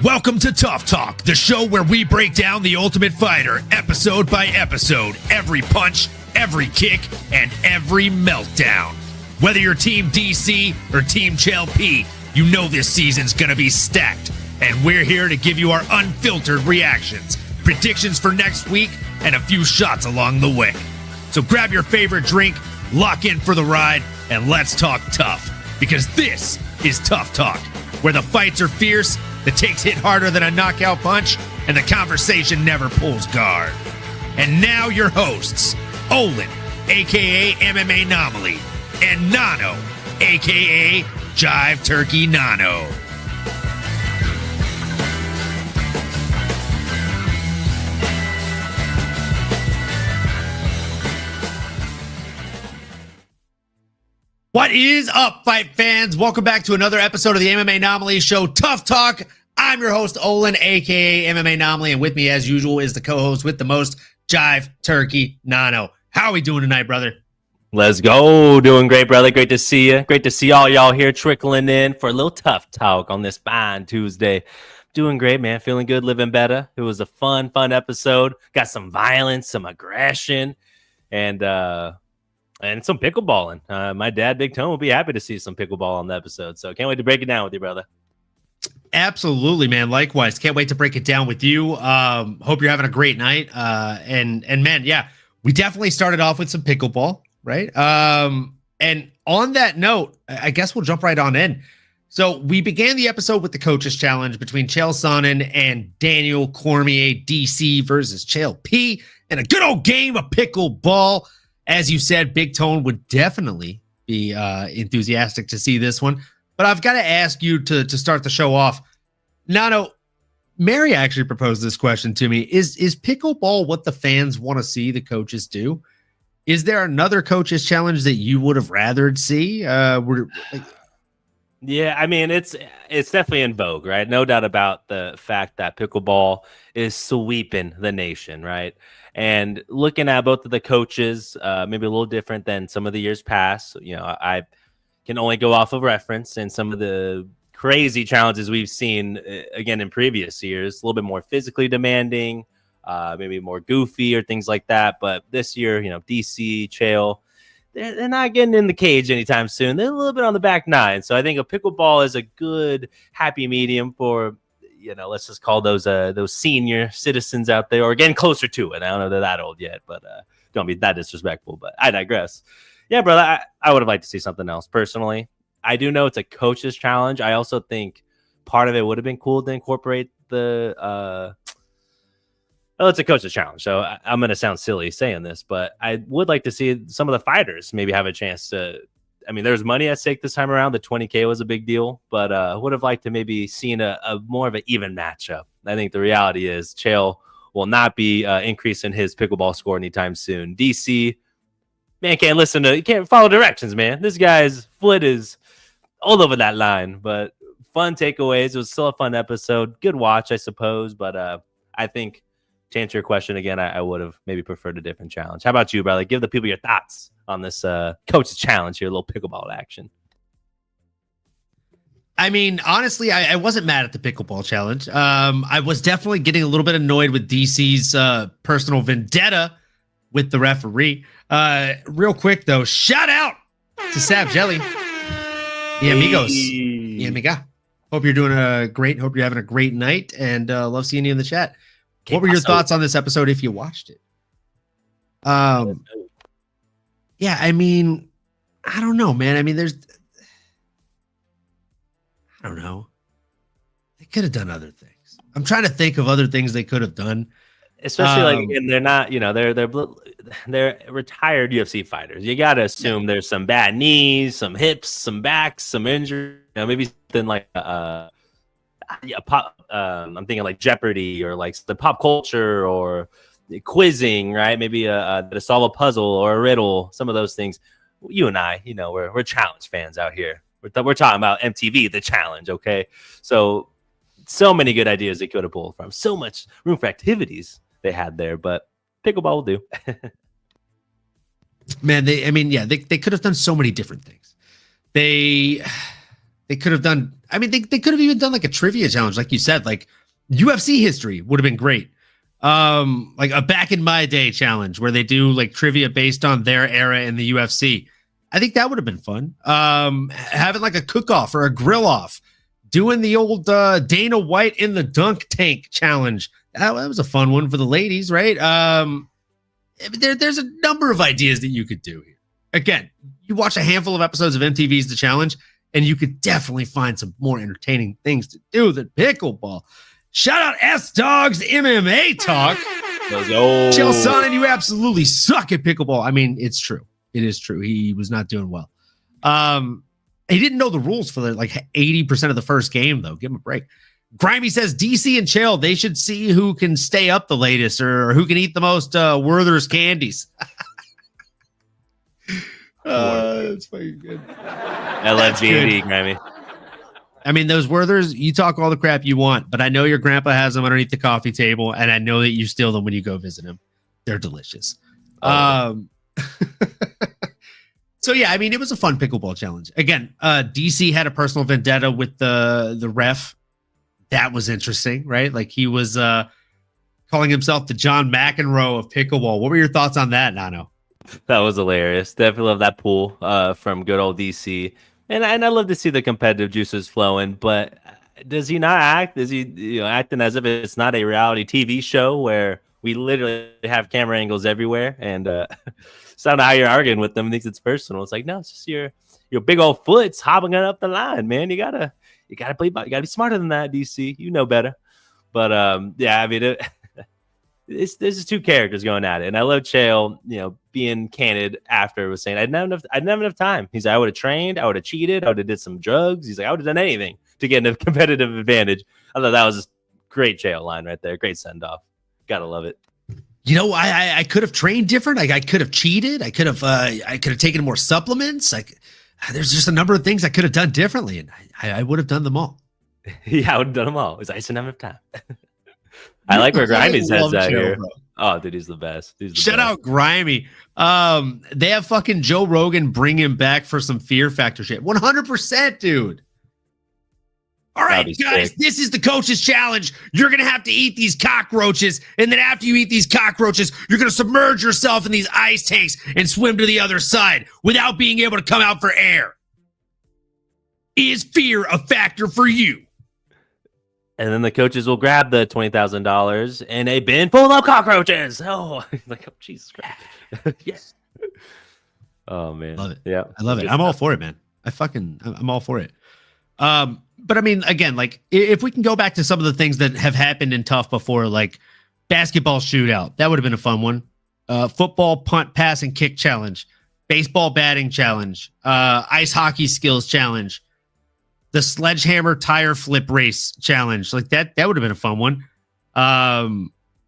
Welcome to TUF Talk, the show where we break down the Ultimate Fighter episode by episode, every punch, every kick, and every meltdown. Whether you're Team DC or Team Chael P, you know this season's gonna be stacked, and we're here to give you our unfiltered reactions, predictions for next week, and a few shots along the way. So grab your favorite drink, lock in for the ride, and let's talk tough, because this is TUF Talk, where the fights are fierce, the takes hit harder than a knockout punch, and the conversation never pulls guard. And now your hosts, Olin, a.k.a. MMAnomaly, and Nano, a.k.a. Jive Turkey Nano. What is up, fight fans? Welcome back to another episode of the MMAnomaly Show, TUF Talk. I'm your host, Olin, a.k.a. MMAnomaly, and with me, as usual, is the co-host with the most, Jive Turkey Nano. How are we doing tonight, brother? Let's go. Doing great, brother. Great to see you. Great to see all y'all here trickling in for a little TUF Talk on this fine Tuesday. Doing great, man. Feeling good, living better. It was a fun episode. Got some violence, some aggression, and some pickleballing. My dad, Big Tone, will be happy to see some pickleball on the episode. So can't wait to break it down with you, brother. Absolutely, man. Likewise. Can't wait to break it down with you. Hope you're having a great night. And man, yeah, we definitely started off with some pickleball, right? And on that note, I guess we'll jump right on in. So we began the episode with the coaches challenge between Chael Sonnen and Daniel Cormier, DC versus Chael P, and a good old game of pickleball. As you said, Big Tone would definitely be enthusiastic to see this one. But I've got to ask you to start the show off. Nano, Mary actually proposed this question to me. Is pickleball what the fans want to see the coaches do? Is there another coaches challenge that you would have rathered see? Yeah, I mean, it's definitely in vogue, right? No doubt about the fact that pickleball is sweeping the nation, right? And looking at both of the coaches, maybe a little different than some of the years past. You know, I can only go off of reference and some of the crazy challenges we've seen, again, in previous years. A little bit more physically demanding, maybe more goofy or things like that. But this year, you know, DC, Chael, they're not getting in the cage anytime soon. They're a little bit on the back nine. So I think a pickleball is a good happy medium for, you know, let's just call those senior citizens out there, or getting closer to it. I don't know if they're that old yet, but don't be that disrespectful. But I digress. Yeah, brother, I would have liked to see something else personally. I do know it's a coach's challenge. I also think part of it would have been cool to incorporate the it's a coach's challenge. So I'm going to sound silly saying this, but I would like to see some of the fighters maybe have a chance to. I mean, there's money at stake this time around. The 20K was a big deal, but would have liked to maybe seen a more of an even matchup. I think the reality is Chael will not be increasing his pickleball score anytime soon. DC, man, can't follow directions, man. This guy's foot is all over that line, but fun takeaways. It was still a fun episode. Good watch, I suppose, but I think to answer your question again, I would have maybe preferred a different challenge. How about you, brother? Give the people your thoughts on this coach's challenge here, a little pickleball action. I mean, honestly, I wasn't mad at the pickleball challenge. I was definitely getting a little bit annoyed with DC's personal vendetta with the referee. Real quick, though, shout out to Sab Jelly. Yeah, amigos. Yeah, amiga. Hope you're doing great. Hope you're having a great night, and love seeing you in the chat. What were your thoughts on this episode if you watched it? Yeah, I mean, I don't know, man. I mean, I don't know. They could have done other things. I'm trying to think of other things they could have done. Especially and they're not, you know, they're retired UFC fighters. You got to assume there's some bad knees, some hips, some backs, some injury. You know, maybe something like I'm thinking like Jeopardy or like the pop culture or quizzing, right? Maybe to solve a puzzle or a riddle. Some of those things. You and I, you know, we're challenge fans out here. We're talking about MTV, the challenge, okay? So many good ideas they could have pulled from. So much room for activities they had there, but pickleball will do. Man, they could have done so many different things. They They could have done, I mean, they could have even done like a trivia challenge, like you said, like UFC history would have been great. Like a back in my day challenge where they do like trivia based on their era in the UFC. I think that would have been fun. Having like a cook-off or a grill-off, doing the old Dana White in the dunk tank challenge. That was a fun one for the ladies, right? There's a number of ideas that you could do here. Again, you watch a handful of episodes of MTV's The Challenge, and you could definitely find some more entertaining things to do than pickleball. Shout out S-Dog's MMA Talk. Chill, son, and you absolutely suck at pickleball. I mean, it's true. It is true. He was not doing well. He didn't know the rules for like 80% of the first game, though. Give him a break. Grimy says DC and Chill, they should see who can stay up the latest or who can eat the most Werther's candies. That's fucking good. LFGD, Grimy. I mean, those Werthers, you talk all the crap you want, but I know your grandpa has them underneath the coffee table, and I know that you steal them when you go visit him. They're delicious. So, yeah, I mean, it was a fun pickleball challenge. Again, DC had a personal vendetta with the ref. That was interesting, right? Like he was calling himself the John McEnroe of pickleball. What were your thoughts on that, Nano? That was hilarious. Definitely love that pool from good old DC. And I love to see the competitive juices flowing, but does he not act? Is he acting as if it's not a reality TV show where we literally have camera angles everywhere? And it's not how you're arguing with them. Thinks it's personal. It's like, no, it's just your big old foot's hobbling up the line, man. You gotta play. You gotta be smarter than that, DC. You know better. But yeah, I mean, there's just two characters going at it, and I love Chael, being candid after was saying I didn't have enough time. He's like, I would have trained, I would have cheated, I would have did some drugs. He's like, I would have done anything to get a competitive advantage. I thought that was a great Chael line right there. Great send off. Gotta love it. I could have trained different. Like I could have cheated. I could have taken more supplements. Like there's just a number of things I could have done differently, and I would have done them all. Yeah, I would have done them all. I just didn't have enough time. I like where Grimey's head's at here. Bro. Oh, dude, he's the best. Shout out Grimy. They have fucking Joe Rogan bring him back for some Fear Factor shit. 100%, dude. All right, guys, this is the coach's challenge. You're going to have to eat these cockroaches. And then after you eat these cockroaches, you're going to submerge yourself in these ice tanks and swim to the other side without being able to come out for air. Is fear a factor for you? And then the coaches will grab the $20,000 in a bin full of cockroaches. Oh, like, oh, Jesus Christ. Yes. Oh, man. Love it. Yeah. I love it. I'm all for it, man. I'm all for it. But I mean, again, like if we can go back to some of the things that have happened in TUF before, like basketball shootout, that would have been a fun one. Football punt, pass, and kick challenge, baseball batting challenge, ice hockey skills challenge, the sledgehammer tire flip race challenge. Like that would have been a fun one.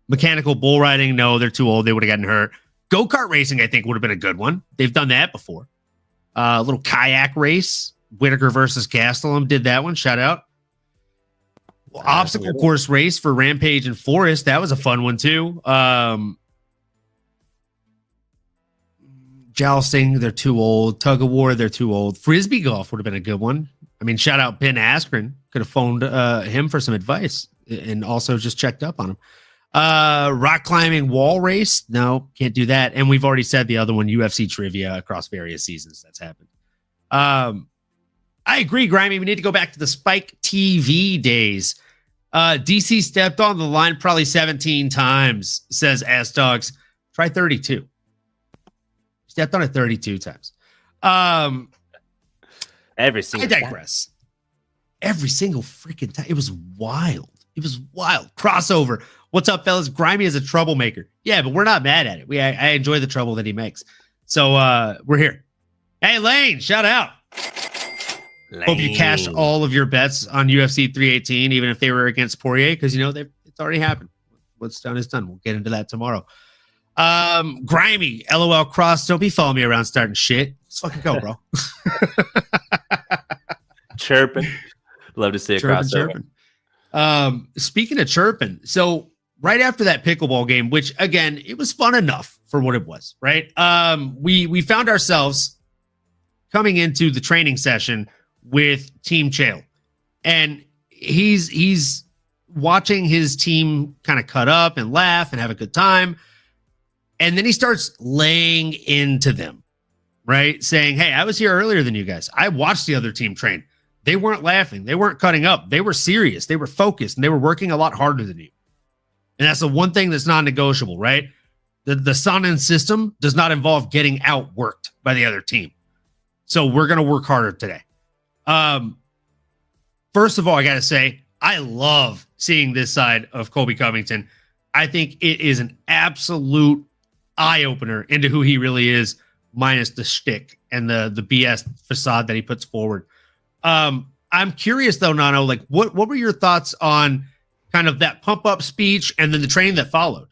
Mechanical bull riding. No, they're too old. They would have gotten hurt. Go-kart racing, I think, would have been a good one. They've done that before. A little kayak race. Whitaker versus Gastelum did that one. Shout out. Obstacle course race for Rampage and Forest. That was a fun one too. Jousting, they're too old. Tug of war, they're too old. Frisbee golf would have been a good one. I mean, shout out Ben Askren. Could have phoned him for some advice and also just checked up on him. Rock climbing wall race. No, can't do that. And we've already said the other one, UFC trivia across various seasons. That's happened. I agree, Grimy. We need to go back to the Spike TV days. DC stepped on the line probably 17 times, says S-Dogs. Try 32. Stepped on it 32 times. Every single I digress. Time. Every single freaking time. It was wild. It was wild. Crossover. What's up, fellas? Grimy is a troublemaker. Yeah, but we're not mad at it. I enjoy the trouble that he makes. So we're here. Hey, Lane, shout out. Lane. Hope you cashed all of your bets on UFC 318, even if they were against Poirier, because it's already happened. What's done is done. We'll get into that tomorrow. Grimy, LOL Cross. Don't be following me around starting shit. Let's fucking go, bro. Chirping. Love to see it crossover. Speaking of chirping, so right after that pickleball game, which again, it was fun enough for what it was, right? We found ourselves coming into the training session with Team Chael. And he's watching his team kind of cut up and laugh and have a good time. And then he starts laying into them, right? Saying, hey, I was here earlier than you guys. I watched the other team train. They weren't laughing. They weren't cutting up. They were serious. They were focused, and they were working a lot harder than you. And that's the one thing that's non-negotiable, right? The Sonnen system does not involve getting outworked by the other team. So we're going to work harder today. First of all, I got to say, I love seeing this side of Colby Covington. I think it is an absolute eye-opener into who he really is, minus the shtick and the BS facade that he puts forward. I'm curious, though, Nano, like, what were your thoughts on kind of that pump-up speech and then the training that followed?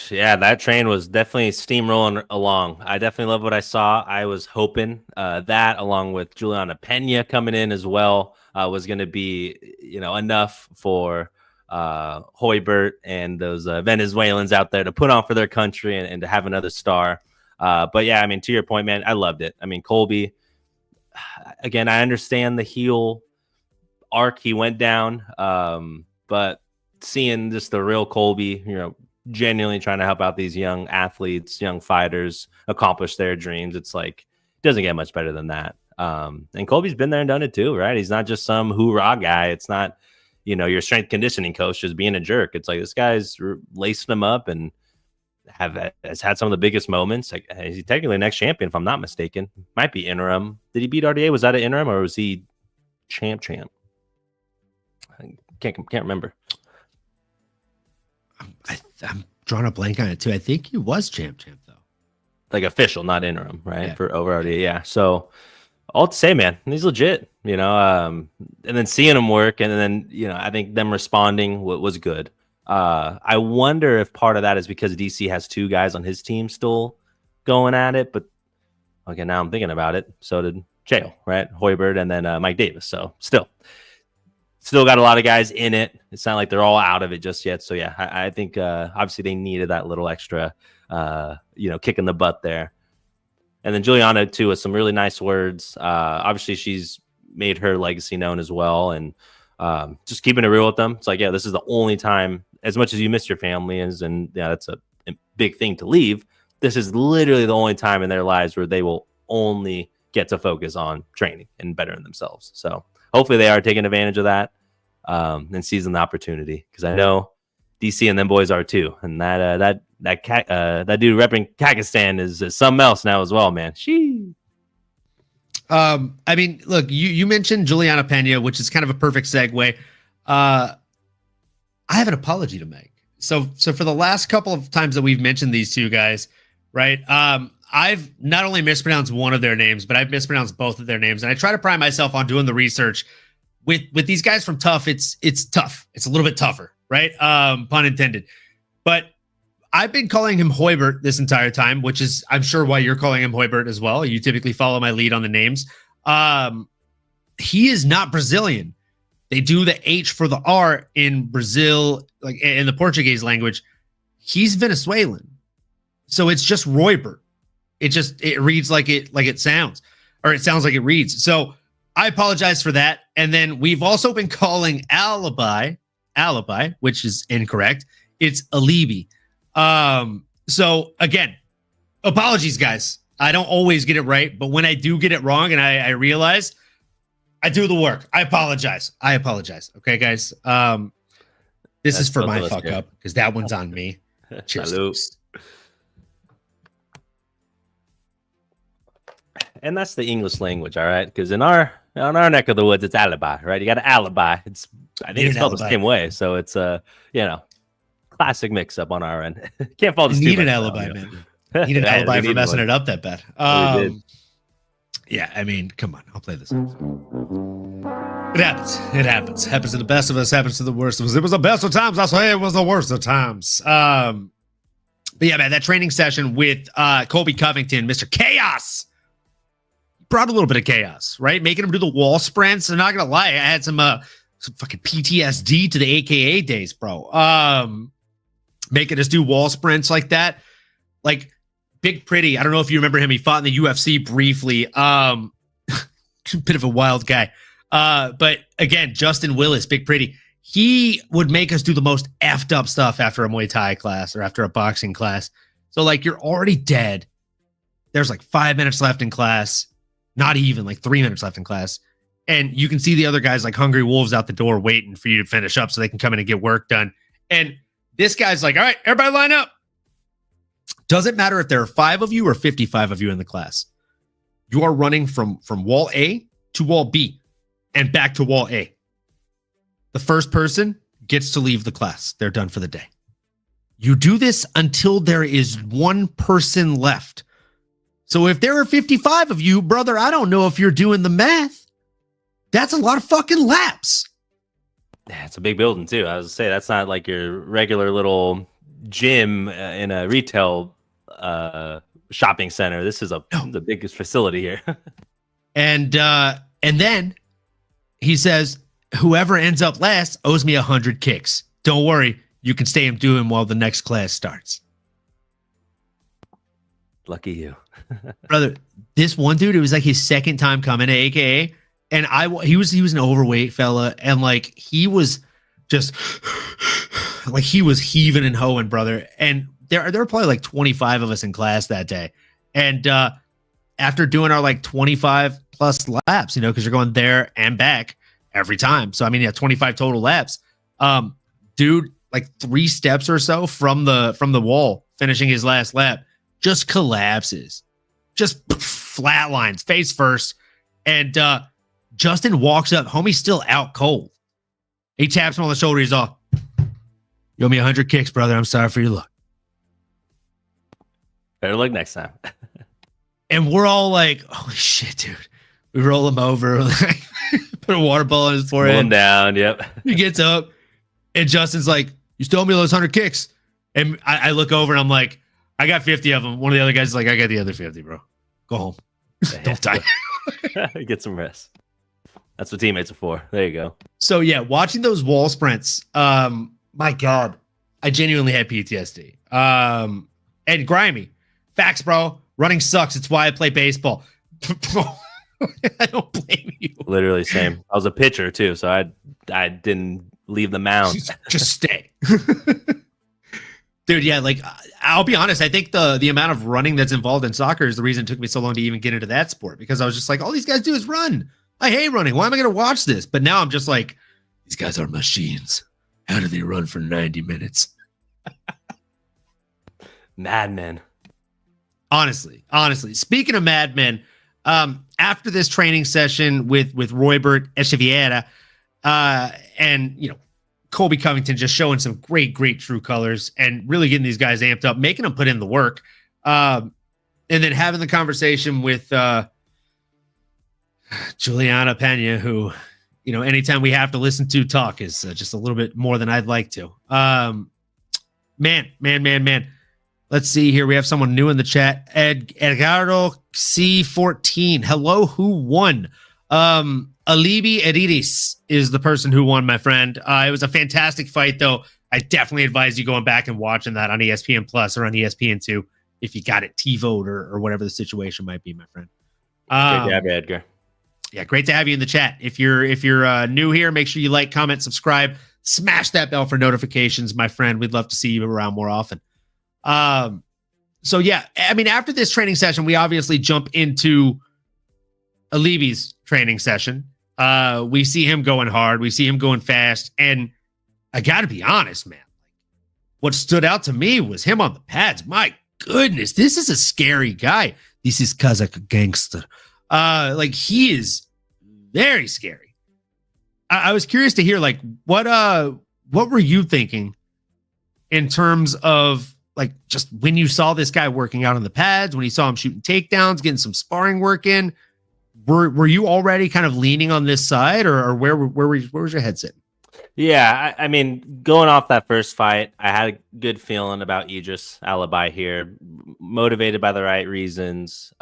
Yeah, that train was definitely steamrolling along. I definitely love what I saw. I was hoping that, along with Julianna Pena coming in as well, was going to be, enough for Hoybert and those Venezuelans out there to put on for their country and to have another star. But yeah, I mean, to your point, man, I loved it. I mean, Colby, again, I understand the heel arc he went down, but seeing just the real Colby, genuinely trying to help out these young athletes, young fighters accomplish their dreams. It's like, it doesn't get much better than that. And Colby's been there and done it too, right? He's not just some hoorah guy. It's not, your strength conditioning coach just being a jerk. It's like, this guy's lacing them up and has had some of the biggest moments. Like, he's technically next champion, if I'm not mistaken. Might be interim. Did he beat RDA? Was that an interim or was he champ? I can't remember. I'm drawing a blank on it too. I think he was champ though. Like official, not interim, right? Yeah. For over RDA, yeah. So all to say, man, he's legit, and then seeing him work, and then, I think them responding was good. I wonder if part of that is because DC has two guys on his team still going at it, but okay, now I'm thinking about it. So did Chael, right? Hoybert, and then Mike Davis. So still got a lot of guys in it. It's not like they're all out of it just yet. So yeah, I think obviously they needed that little extra, kick in the butt there. And then Julianna too, with some really nice words. Obviously she's made her legacy known as well, and just keeping it real with them. It's like, yeah, this is the only time, as much as you miss your family, and yeah, that's a big thing to leave. This is literally the only time in their lives where they will only get to focus on training and bettering themselves. So hopefully they are taking advantage of that and seizing the opportunity, because I know DC and them boys are too. And that dude repping Pakistan is something else now as well, man. I mean, look, you mentioned Julianna Pena, which is kind of a perfect segue. I have an apology to make. So for the last couple of times that we've mentioned these two guys, right? I've not only mispronounced one of their names, but I've mispronounced both of their names. And I try to pride myself on doing the research with these guys from TUF. It's tough. It's a little bit tougher, right? Pun intended. But I've been calling him Hoybert this entire time, which is, I'm sure, why you're calling him Hoybert as well. You typically follow my lead on the names. He is not Brazilian. They do the H for the R in Brazil, like in the Portuguese language. He's Venezuelan. So it's just Roybert. It reads like it sounds, or it sounds like it reads. So I apologize for that. And then we've also been calling Alibi, which is incorrect. It's Alibi. So again, apologies, guys. I don't always get it right, but when I do get it wrong and I realize, I do the work. I apologize. Okay, guys. This is for my fuck up, because that one's on me. Cheers. And that's the English language, all right? Because in our neck of the woods, it's alibi, right? You got an alibi. I think it's spelled the same way. So it's classic mix up on our end. Can't fall asleep. Need an alibi, man. Need an alibi for messing it up that bad. Yeah, I mean, come on. I'll play this. It happens. Happens to the best of us. Happens to the worst of us. It was the best of times. I say it was the worst of times. But yeah, man, that training session with Colby Covington, Mr. Chaos, brought a little bit of chaos, right? Making him do the wall sprints. I'm not gonna lie, I had some fucking PTSD to the AKA days, bro. Making us do wall sprints like that. Like Big Pretty, I don't know if you remember him. He fought in the UFC briefly. bit of a wild guy. But again, Justin Willis, Big Pretty, he would make us do the most effed up stuff after a Muay Thai class or after a boxing class. So like you're already dead. There's like 5 minutes left in class, not even like 3 minutes left in class. And you can see the other guys like hungry wolves out the door waiting for you to finish up so they can come in and get work done. And this guy's like, all right, everybody line up. Doesn't matter if there are 5 of you or 55 of you in the class. You are running from wall A to wall B and back to wall A. The first person gets to leave the class. They're done for the day. You do this until there is 1 person left. So if there are 55 of you, brother, I don't know if you're doing the math. That's a lot of fucking laps. Yeah, it's a big building too. I was gonna say that's not like your regular little gym in a retail shopping center. This is the biggest facility here. And then he says, whoever ends up last owes me 100 kicks. Don't worry, you can stay and do him while the next class starts. Lucky you. Brother, this one dude, it was like his second time coming to AKA, and he was an overweight fella, and like he was just like he was heaving and hoeing, brother. And there were probably like 25 of us in class that day. And after doing our like 25 plus laps, you know, because you're going there and back every time. So I mean, yeah, 25 total laps. Dude, like 3 steps or so from the wall, finishing his last lap, just collapses, just flatlines, face first. And Justin walks up, homie's still out cold. He taps him on the shoulder. He's all, you owe me 100 kicks, brother. I'm sorry for your luck. Better luck next time. And we're all like, holy shit, dude. We roll him over, like, put a water ball on his forehead. Roll him down, yep. He gets up, and Justin's like, you still owe me those 100 kicks. And I look over, and I'm like, I got 50 of them. One of the other guys is like, I got the other 50, bro. Go home. Don't die. Get some rest. That's what teammates are for. There you go. So, yeah, watching those wall sprints, my God, I genuinely had PTSD. And grimy. Facts, bro. Running sucks. It's why I play baseball. I don't blame you. Literally same. I was a pitcher too, so I didn't leave the mound. Just stay. Dude, yeah, like I'll be honest, I think the amount of running that's involved in soccer is the reason it took me so long to even get into that sport, because I was just like, all these guys do is run. I hate running. Why am I going to watch this? But now I'm just like, these guys are machines. How do they run for 90 minutes? Madmen. Honestly. Speaking of madmen, after this training session with Roybert Echeverria, and you know, Colby Covington just showing some great true colors and really getting these guys amped up, making them put in the work, and then having the conversation with Julianna Pena, who, you know, anytime we have to listen to talk is just a little bit more than I'd like to. Man. Let's see here. We have someone new in the chat. Edgardo C14. Hello, who won? Alibi Idris is the person who won, my friend. It was a fantastic fight, though. I definitely advise you going back and watching that on ESPN Plus or on ESPN2 if you got it T-Vote or whatever the situation might be, my friend. Great to have you, Edgar. Yeah, great to have you in the chat. If you're new here, make sure you like, comment, subscribe, smash that bell for notifications, my friend. We'd love to see you around more often. So yeah, I mean, after this training session, we obviously jump into Alibi's training session. We see him going hard. We see him going fast. And I got to be honest, man, what stood out to me was him on the pads. My goodness, this is a scary guy. This is Kazakh gangster. Like he is very scary. I was curious to hear, like, what were you thinking in terms of, like, just when you saw this guy working out on the pads, when you saw him shooting takedowns, getting some sparring work in, were you already kind of leaning on this side, or where was your head sitting? Yeah, I mean, going off that first fight, I had a good feeling about Idris Alibi here. Motivated by the right reasons,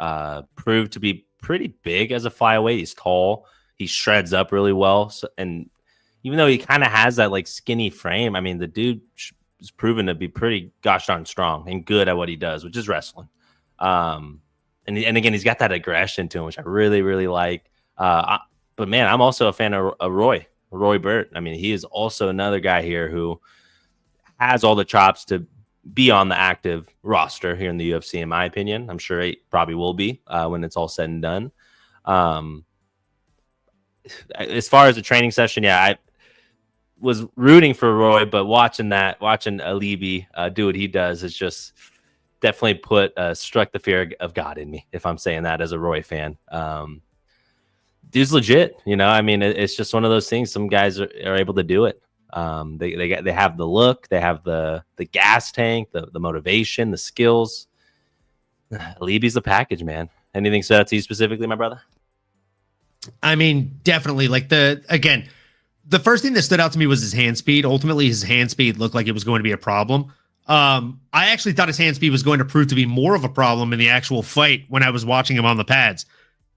proved to be pretty big as a flyweight. He's tall. He shreds up really well. So, and even though he kind of has that like skinny frame, I mean, the dude is proven to be pretty gosh darn strong and good at what he does, which is wrestling. And again, he's got that aggression to him, which I really, really like. But man, I'm also a fan of Roy Burt. I mean, he is also another guy here who has all the chops to be on the active roster here in the UFC, in my opinion. I'm sure he probably will be when it's all said and done. As far as the training session, yeah, I was rooting for Roy, but watching Alibi do what he does is just definitely struck the fear of God in me, if I'm saying that as a Roy fan. Dude's legit, you know. I mean, it's just one of those things. Some guys are able to do it. They have the look, they have the gas tank, the motivation, the skills. Alibi's the package, man. Anything stood out to you specifically, my brother? I mean, definitely. Like the first thing that stood out to me was his hand speed. Ultimately, his hand speed looked like it was going to be a problem. I actually thought his hand speed was going to prove to be more of a problem in the actual fight when I was watching him on the pads.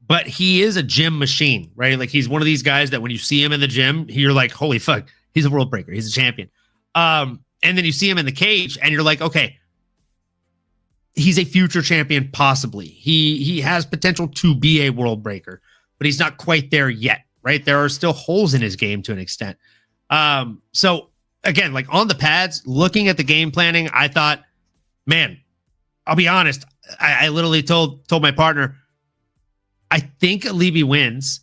But he is a gym machine, right? Like he's one of these guys that when you see him in the gym, you're like, holy fuck, he's a world breaker. He's a champion. And then you see him in the cage and you're like, okay, he's a future champion, possibly. He has potential to be a world breaker, but he's not quite there yet, right? There are still holes in his game to an extent. So again, like on the pads, looking at the game planning, I thought, man, I'll be honest. I literally told my partner, I think Alibi wins,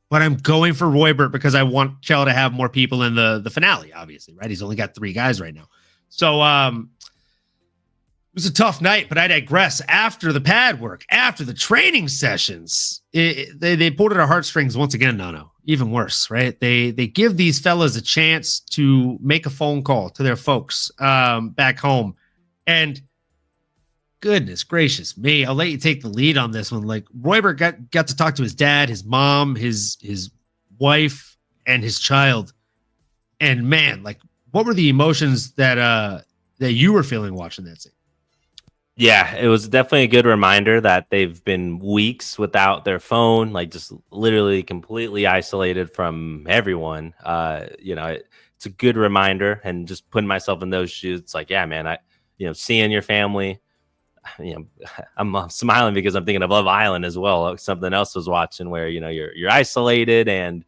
but I'm going for Roy Burt because I want Chael to have more people in the finale, obviously, right? He's only got 3 guys right now. So it was a tough night, but I digress. After the pad work, after the training sessions, they pulled at our heartstrings once again, Nano. Even worse, right? They give these fellas a chance to make a phone call to their folks back home. And goodness gracious me, I'll let you take the lead on this one. Like Roy Burt got to talk to his dad, his mom, his wife, and his child. And man, like what were the emotions that you were feeling watching that scene? Yeah, it was definitely a good reminder that they've been weeks without their phone, like just literally completely isolated from everyone. It's a good reminder, and just putting myself in those shoes, it's like, yeah, man, seeing your family. I'm smiling because I'm thinking of Love Island as well. Something else I was watching where you're isolated and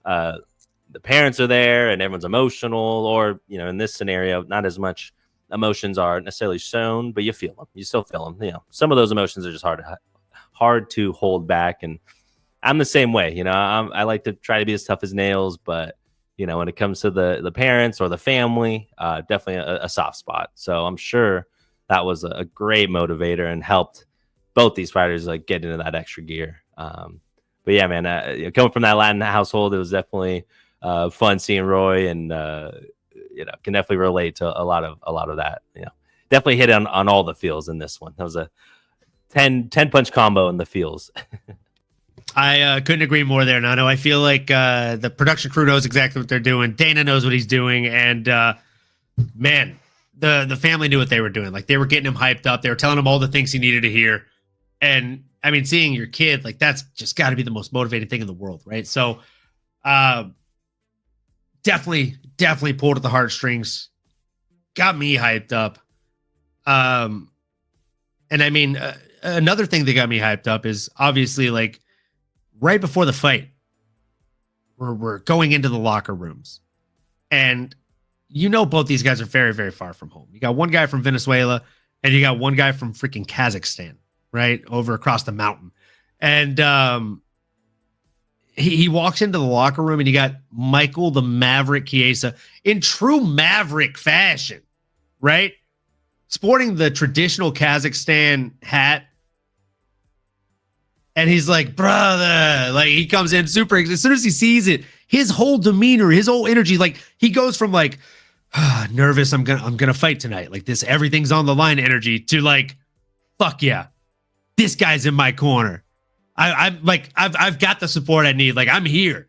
the parents are there and everyone's emotional, or in this scenario, not as much emotions are necessarily shown, but you feel them. You still feel them. Some of those emotions are just hard to hold back, and I'm the same way. I like to try to be as tough as nails, but when it comes to the parents or the family, definitely a soft spot. So I'm sure that was a great motivator and helped both these fighters like get into that extra gear. But yeah, man, coming from that Latin household, it was definitely fun seeing Roy, and can definitely relate to a lot of that. Definitely hit on all the feels in this one. That was a 10 punch combo in the feels. I couldn't agree more there, Nano. I feel like the production crew knows exactly what they're doing. Dana knows what he's doing, and man, the family knew what they were doing. Like they were getting him hyped up. They were telling him all the things he needed to hear. And I mean, seeing your kid, like that's just got to be the most motivating thing in the world, right? So definitely pulled at the heartstrings, got me hyped up. And I mean, another thing that got me hyped up is obviously like right before the fight, we're going into the locker rooms, and both these guys are very, very far from home. You got one guy from Venezuela and you got one guy from freaking Kazakhstan, right? Over across the mountain. And he walks into the locker room and you got Michael the Maverick Chiesa in true Maverick fashion, right? Sporting the traditional Kazakhstan hat. And he's like, brother, like he comes in super, as soon as he sees it, his whole demeanor, his whole energy, like he goes from like, nervous, I'm gonna fight tonight, like this everything's on the line energy, to like, fuck yeah, this guy's in my corner. I'm like, I've got the support I need, like I'm here.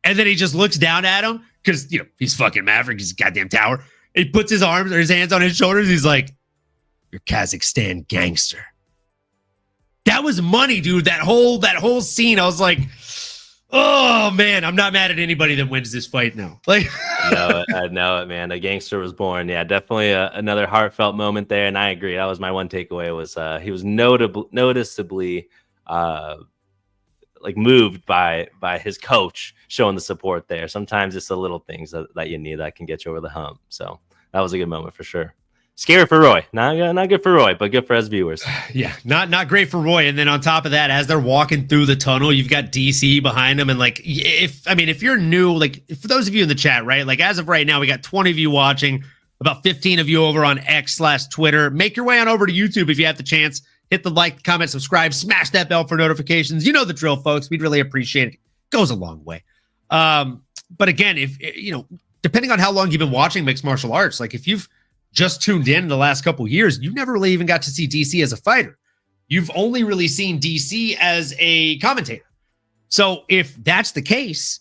And then he just looks down at him because he's fucking Maverick, he's a goddamn tower. He puts his arms or his hands on his shoulders, he's like, you're Kazakhstan gangster. That was money, dude. That whole scene, I was like, oh man, I'm not mad at anybody that wins this fight now. Like, I know it, man. A gangster was born. Yeah, definitely another heartfelt moment there. And I agree. That was my one takeaway. Was he was noticeably like moved by his coach showing the support there. Sometimes it's the little things that you need that can get you over the hump. So that was a good moment for sure. Scary for Roy. Not good for Roy, but good for us viewers. Yeah, not great for Roy. And then on top of that, as they're walking through the tunnel, you've got DC behind them. And like, if you're new, like for those of you in the chat, right? Like as of right now, we got 20 of you watching, about 15 of you over on X/Twitter. Make your way on over to YouTube if you have the chance. Hit the like, comment, subscribe, smash that bell for notifications. You know the drill, folks. We'd really appreciate it. Goes a long way. But again, if depending on how long you've been watching mixed martial arts, like if you've just tuned in the last couple years, you never really even got to see DC as a fighter. You've only really seen DC as a commentator. So if that's the case,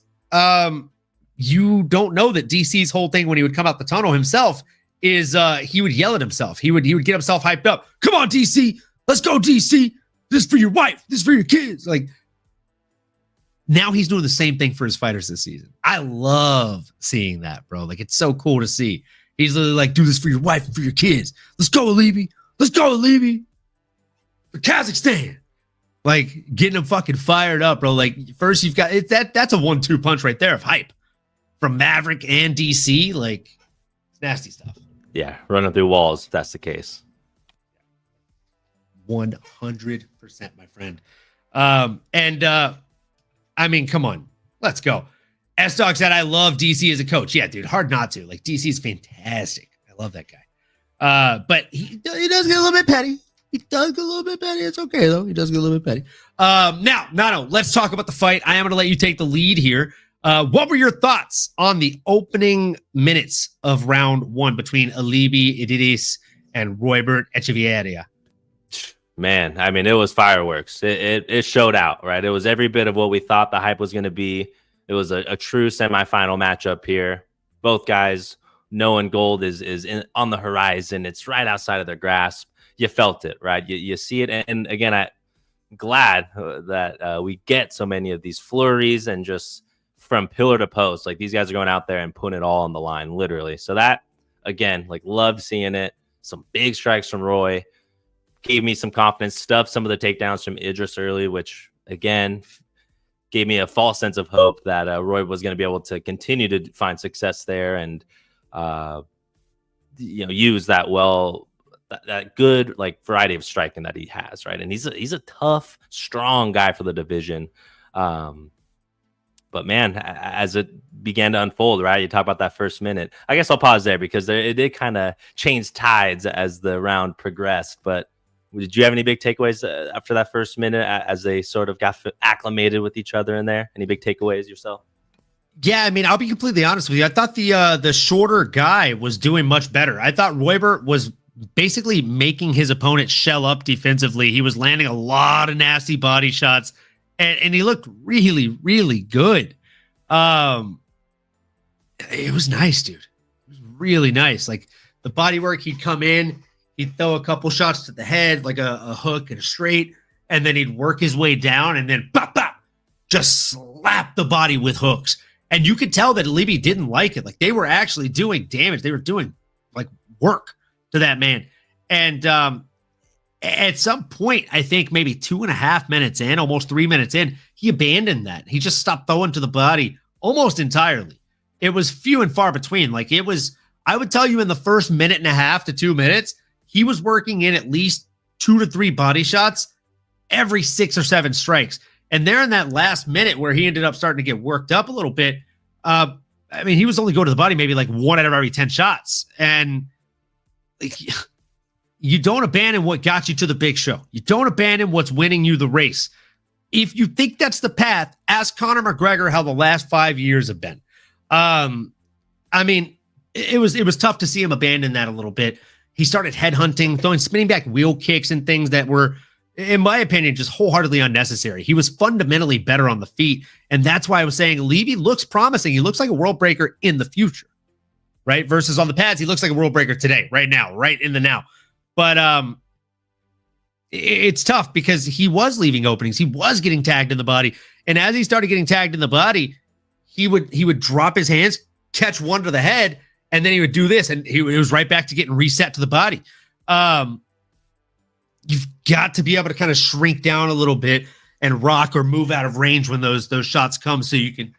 you don't know that DC's whole thing when he would come out the tunnel himself is he would yell at himself. He would get himself hyped up. Come on, DC. Let's go, DC. This is for your wife. This is for your kids. Like, now he's doing the same thing for his fighters this season. I love seeing that, bro. Like, it's so cool to see. He's literally like, do this for your wife and for your kids. Let's go, Alibi. Let's go, Alibi. For Kazakhstan. Like, getting him fucking fired up, bro. Like, first you've got that's a 1-2 punch right there of hype from Maverick and DC. Like, it's nasty stuff. Yeah, running through walls, if that's the case. 100%, my friend. I mean, come on. Let's go. S-Dog said, I love DC as a coach. Yeah, dude, hard not to. Like, DC is fantastic. I love that guy. But he does get a little bit petty. He does get a little bit petty. It's okay, though. He does get a little bit petty. Now, Nano, let's talk about the fight. I am going to let you take the lead here. What were your thoughts on the opening minutes of round one between Alibi, Idris, and Roybert Echeverria? Man, I mean, it was fireworks. It showed out, right? It was every bit of what we thought the hype was going to be. It was a true semifinal matchup here. Both guys knowing gold is on the horizon. It's right outside of their grasp. You felt it, right? You see it. And again, I'm glad that we get so many of these flurries and just from pillar to post. Like, these guys are going out there and putting it all on the line, literally. So that, again, like, loved seeing it. Some big strikes from Roy. Gave me some confidence. Stuffed some of the takedowns from Idris early, which, again, gave me a false sense of hope that Roy was going to be able to continue to find success there and, use that that good like variety of striking that he has, right? And he's a tough, strong guy for the division. But man, as it began to unfold, right? You talk about that first minute. I guess I'll pause there because it did kind of change tides as the round progressed. But did you have any big takeaways after that first minute as they sort of got acclimated with each other in there? Any big takeaways yourself? Yeah, I mean, I'll be completely honest with you. I thought the shorter guy was doing much better. I thought Roybert was basically making his opponent shell up defensively. He was landing a lot of nasty body shots, and he looked really, really good. It was nice, dude. It was really nice. Like, the body work, he'd come in, he'd throw a couple shots to the head, like a hook and a straight, and then he'd work his way down and then pop, pop, just slap the body with hooks. And you could tell that Alibi didn't like it. Like, they were actually doing damage. They were doing like work to that man. And at some point, I think maybe 2.5 minutes in, almost 3 minutes in, he abandoned that. He just stopped throwing to the body almost entirely. It was few and far between. Like, it was, I would tell you, in the first 1.5 to 2 minutes, he was working in at least 2 to 3 body shots every 6 or 7 strikes. And there in that last minute where he ended up starting to get worked up a little bit, I mean, he was only going to the body maybe like 1 out of every 10 shots. And like, you don't abandon what got you to the big show. You don't abandon what's winning you the race. If you think that's the path, ask Conor McGregor how the last 5 years have been. I mean, it was tough to see him abandon that a little bit. He started headhunting, throwing spinning back wheel kicks and things that were, in my opinion, just wholeheartedly unnecessary. He was fundamentally better on the feet, and that's why I was saying Levy looks promising. He looks like a world breaker in the future, right? Versus on the pads, he looks like a world breaker today, right now, right in the now. But it's tough because he was leaving openings. He was getting tagged in the body, and as he started getting tagged in the body, he would drop his hands, catch one to the head, and then he would do this, and he was right back to getting reset to the body. You've got to be able to kind of shrink down a little bit and rock or move out of range when those shots come, so you can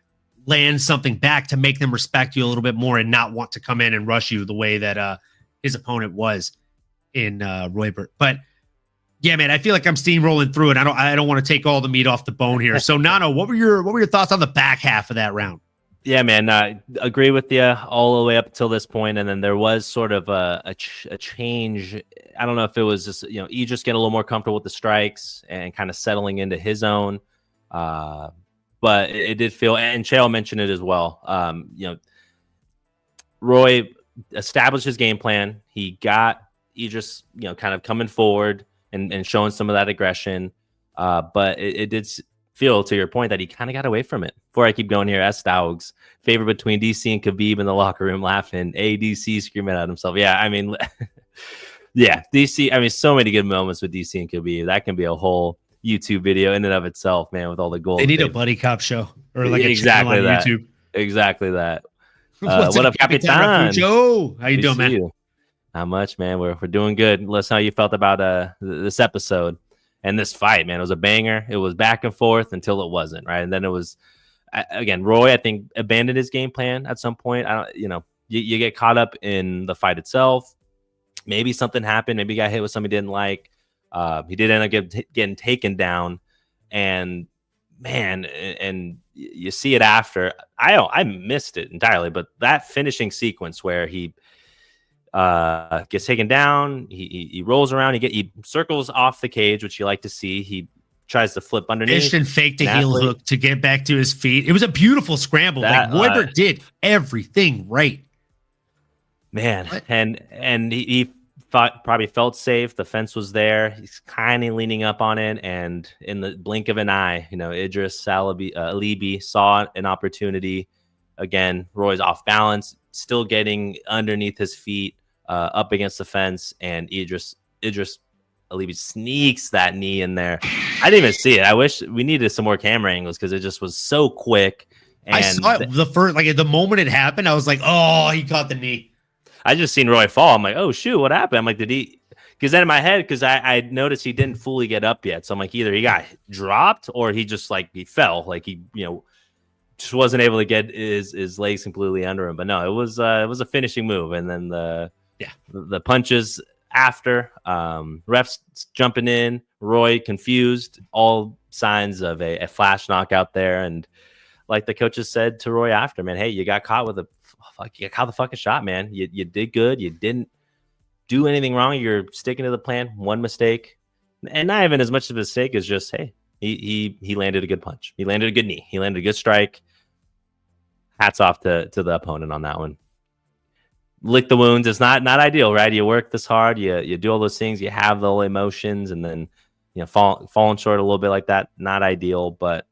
land something back to make them respect you a little bit more and not want to come in and rush you the way that his opponent was in Roybert. But yeah, man, I feel like I'm steamrolling through it. I don't want to take all the meat off the bone here. So Nano, what were your thoughts on the back half of that round? Yeah, man, I agree with you all the way up until this point, and then there was sort of a change. I don't know if it was just Idris getting a little more comfortable with the strikes and kind of settling into his own. But it did feel, and Chael mentioned it as well. Roy established his game plan. He got Idris, kind of coming forward and showing some of that aggression. But it did feel, to your point, that he kind of got away from it. Before I keep going here, S. Staugs, favor between DC and Khabib in the locker room, laughing. ADC screaming at himself. Yeah, I mean, yeah, DC. I mean, so many good moments with DC and Khabib. That can be a whole YouTube video in and of itself, man, with all the gold. They need a buddy cop show or like exactly a that. YouTube. Exactly that. What up, Capitan? Joe, how you doing, man? Not much, man. We're doing good. Let us know how you felt about this episode and this fight, man. It was a banger. It was back and forth until it wasn't, right? And then it was again, Roy, I think, abandoned his game plan at some point. You get caught up in the fight itself. Maybe something happened. Maybe he got hit with something he didn't like. He did end up getting taken down, and man, and you see it after. I missed it entirely, but that finishing sequence where he gets taken down, he rolls around, he circles off the cage, which you like to see. He tries to flip underneath and faked a heel hook to get back to his feet. It was a beautiful scramble. Roybert did everything right, man. What? And he probably felt safe. The fence was there. He's kind of leaning up on it, and in the blink of an eye, Idris Alibi saw an opportunity. Again, Roy's off balance, still getting underneath his feet, up against the fence, and Idris Alibi sneaks that knee in there. I didn't even see it. I wish we needed some more camera angles because it just was so quick. And I saw it the moment it happened. I was like, oh, he caught the knee. I just seen Roy fall. I'm like, oh, shoot, what happened? I'm like, did he? Because then in my head, because I noticed he didn't fully get up yet. So I'm like, either he got dropped or he just he fell. Like he, just wasn't able to get his legs completely under him. But no, it was a finishing move. And then the punches after, refs jumping in, Roy confused, all signs of a flash knockout there. And like the coaches said to Roy after, man, hey, you got caught with you caught the fucking shot, man. You did good. You didn't do anything wrong. You're sticking to the plan. One mistake, and not even as much of a mistake as just, hey, he landed a good punch. He landed a good knee. He landed a good strike. Hats off to the opponent on that one. Lick the wounds. It's not ideal, right? You work this hard. You do all those things. You have the whole emotions, and then falling short a little bit like that. Not ideal, but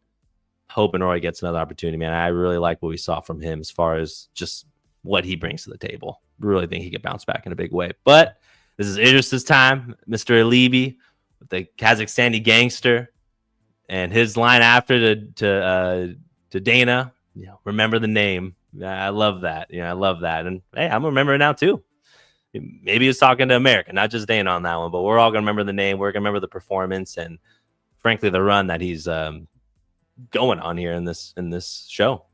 hoping Roy gets another opportunity, man. I really like what we saw from him as far as just what he brings to the table. Really think he could bounce back in a big way. But this is Idris's time, Mr. Alibi, the Kazakhstani gangster, and his line after to Dana. Remember the name. I love that. I love that. And hey, I'm gonna remember it now too. Maybe he's talking to America, not just Dana on that one, but we're all gonna remember the name. We're gonna remember the performance and, frankly, the run that he's going on here in this show.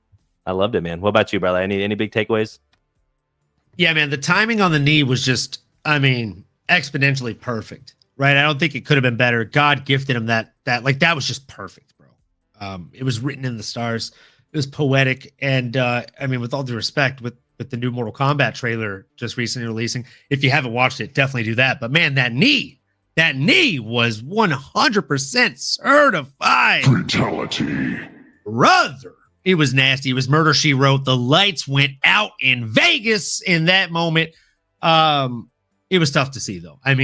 I loved it, man. What about you, brother? Any big takeaways? Yeah, man. The timing on the knee was just, exponentially perfect, right? I don't think it could have been better. God gifted him that was just perfect, bro. It was written in the stars. It was poetic. And with all due respect, with the new Mortal Kombat trailer just recently releasing, if you haven't watched it, definitely do that. But man, that knee was 100% certified fatality. Brother, it was nasty. It was Murder, She Wrote. The lights went out in Vegas in that moment. It was tough to see, though. I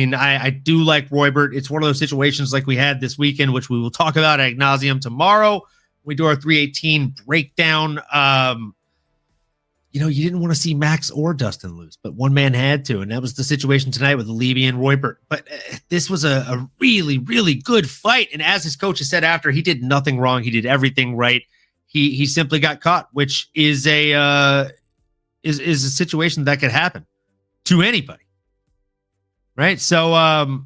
do like Roybert. It's one of those situations like we had this weekend, which we will talk about ad nauseum tomorrow. We do our 318 breakdown. You didn't want to see Max or Dustin lose, but one man had to, and that was the situation tonight with Alibi and Roybert. But this was a really, really good fight, and as his coach has said after, he did nothing wrong. He did everything right. He simply got caught, which is a situation that could happen to anybody, right? So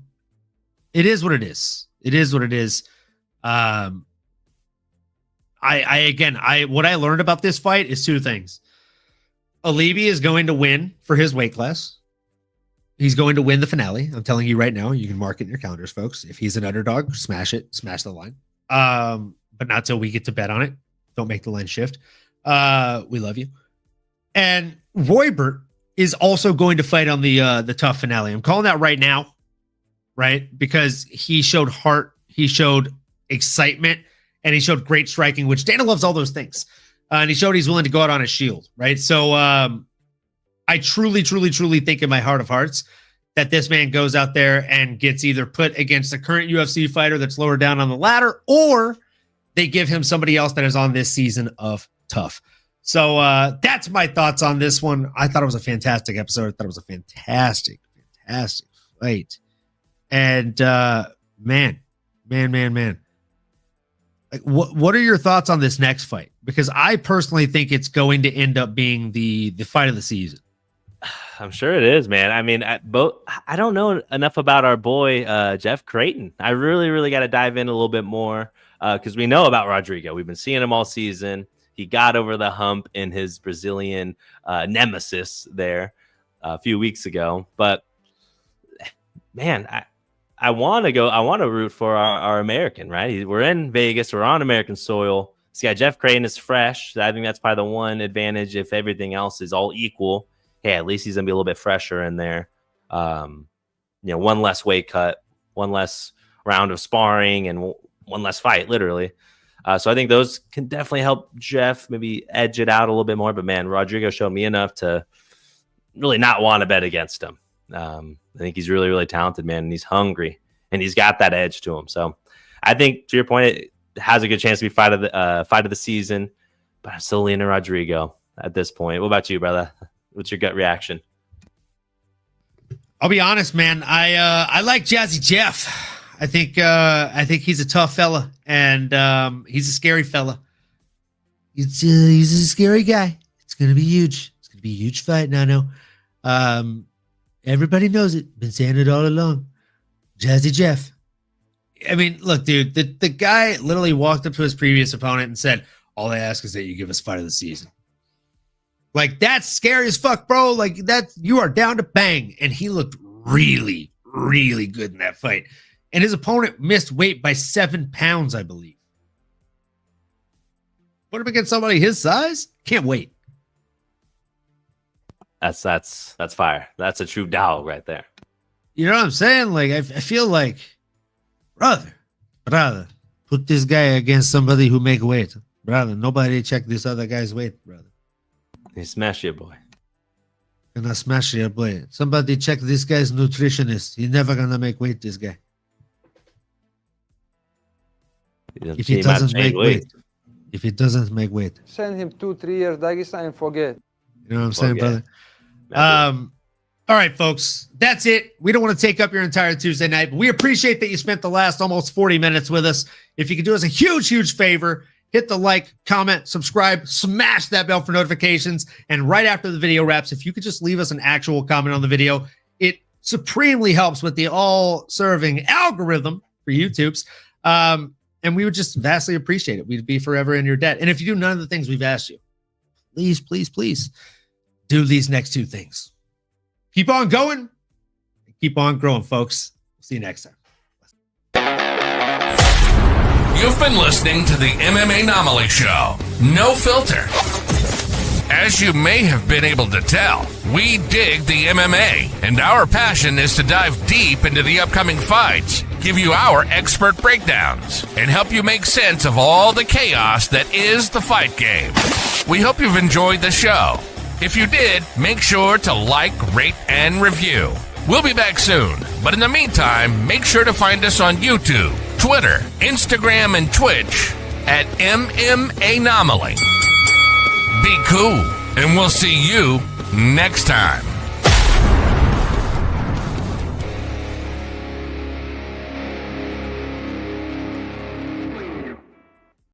it is what it is. It is what it is. What I learned about this fight is two things. Alibi is going to win for his weight class. He's going to win the finale. I'm telling you right now. You can mark it in your calendars, folks. If he's an underdog, smash it, smash the line. But not till we get to bet on it. Don't make the line shift. We love you. And Roybert is also going to fight on the TUF finale. I'm calling that right now, right? Because he showed heart, he showed excitement, and he showed great striking, which Dana loves all those things. And he showed he's willing to go out on a shield, right? So I truly, truly, truly think in my heart of hearts that this man goes out there and gets either put against the current UFC fighter that's lower down on the ladder, or they give him somebody else that is on this season of TUF. So that's my thoughts on this one. I thought it was a fantastic episode. I thought it was a fantastic fight. And man. Like, what are your thoughts on this next fight? Because I personally think it's going to end up being the fight of the season. I'm sure it is, man. I mean, I don't know enough about our boy Jeff Creighton. I really got to dive in a little bit more because we know about Rodrigo. We've been seeing him all season. He got over the hump in his Brazilian nemesis there a few weeks ago. But man, I want to root for our American, right? We're in Vegas. We're on American soil. This guy, Jeff Creighton, is fresh. I think that's probably the one advantage. If everything else is all equal, hey, at least he's going to be a little bit fresher in there. One less weight cut, one less round of sparring, and one less fight, literally. So I think those can definitely help Jeff maybe edge it out a little bit more. But, man, Rodrigo showed me enough to really not want to bet against him. I think he's really talented, man, and he's hungry, and he's got that edge to him. So I think, to your point, it has a good chance to be fight of the season, but I'm still leaning Rodrigo at this point. What about you, brother? What's your gut reaction? I'll be honest, man. I like Jazzy Jeff. I think he's a tough fella, and he's a scary fella. He's a scary guy. It's gonna be huge. It's gonna be a huge fight. Now, I know. Everybody knows it. Been saying it all along. Jazzy Jeff. I mean, look, dude, the guy literally walked up to his previous opponent and said, all I ask is that you give us fight of the season. Like, that's scary as fuck, bro. Like, you are down to bang. And he looked really good in that fight. And his opponent missed weight by 7 pounds, I believe. Put him against somebody his size? Can't wait. That's fire. That's a true dog right there. You know what I'm saying? Like, I feel like, brother, put this guy against somebody who make weight. Brother, nobody check this other guy's weight, brother. He smash your boy. Gonna smash your boy. Somebody check this guy's nutritionist. He's never gonna make weight, this guy. If he doesn't make weight. If he doesn't make weight. Send him 2-3 years Dagestan and forget. You know what I'm saying, brother? All right, folks, that's it. We don't want to take up your entire Tuesday night, but we appreciate that you spent the last almost 40 minutes with us. If you could do us a huge favor, hit the like, comment, subscribe, smash that bell for notifications. And right after the video wraps, if you could just leave us an actual comment on the video, it supremely helps with the all-serving algorithm for YouTube's. And we would just vastly appreciate it. We'd be forever in your debt. And if you do none of the things we've asked you, please do these next two things. Keep on going. Keep on growing, folks. See you next time. You've been listening to the MMAnomaly Show. No filter. As you may have been able to tell, we dig the MMA, and our passion is to dive deep into the upcoming fights, give you our expert breakdowns, and help you make sense of all the chaos that is the fight game. We hope you've enjoyed the show. If you did, make sure to like, rate, and review. We'll be back soon, but in the meantime, make sure to find us on YouTube, Twitter, Instagram, and Twitch at MMAnomaly. Be cool, and we'll see you next time.